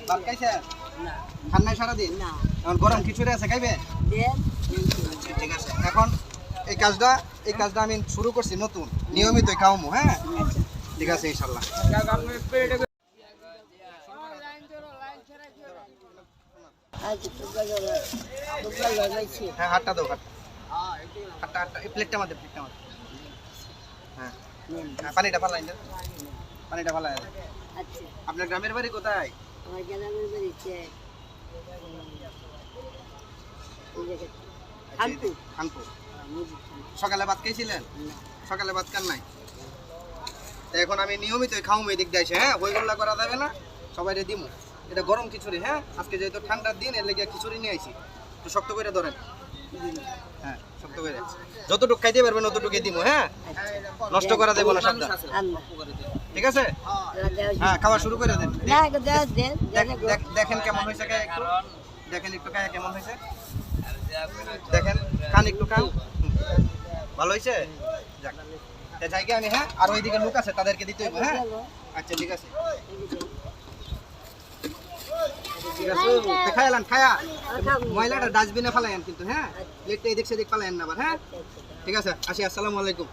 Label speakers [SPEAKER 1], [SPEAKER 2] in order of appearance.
[SPEAKER 1] ভাত খাইছে খান নাই সারাদিন এখন গরম খিচুড়ি আছে খাইবে আচ্ছা, ঠিক আছে এখন এই কাজটা আমি শুরু করছি নতুন নিয়মিতই খাওয়ামু হ্যাঁ ঠিক আছে ইনশাল্লাহ হ্যাঁ হাতটা দাও হাতটা এই প্লেটটা আমাদের হ্যাঁ পানিটা ফালাই দেন পানিটা ফালাই আপনার গ্রামের বাড়ি কোথায় খানপুর সকালে ভাত খেয়েছিলেন সকালে ভাত খান নাই এখন আমি নিয়মিত খাওয়াবো এদিক দিয়ে এসে হ্যাঁ হইগুল্লা করা যাবে না সবাই দিমু এটা গরম খিচুড়ি হ্যাঁ আজকে যেহেতু ঠান্ডার দিন এর লেগে খিচুড়ি নিয়ে আইছি একটু শক্ত করে ধরেন হ্যাঁ শক্ত করে যতটুকু খাইতে পারবেন অতটুকু দিমু হ্যাঁ নষ্ট করা দেবো না সাবধান ঠিক আছে হ্যাঁ খাওয়া শুরু করে দেন দেখেন কেমন হয়েছে একটু দেখেন একটু খায় কেমন হয়েছে দেখেন কান একটু কান ভালো হয়েছে যাক জায়গা আমি হ্যাঁ আর ওইদিকে লোক আছে তাদেরকে দিতে হইব হ্যাঁ আচ্ছা ঠিক আছে ঠিক আছে খায়ালান খায়া ময়লাটা ডাস্টবিনে ফেলায়েন কিন্তু হ্যাঁ প্লেটটা এদিক সেদিক ফেলায়েন না আবার হ্যাঁ ঠিক আছে আসি আসসালামু আলাইকুম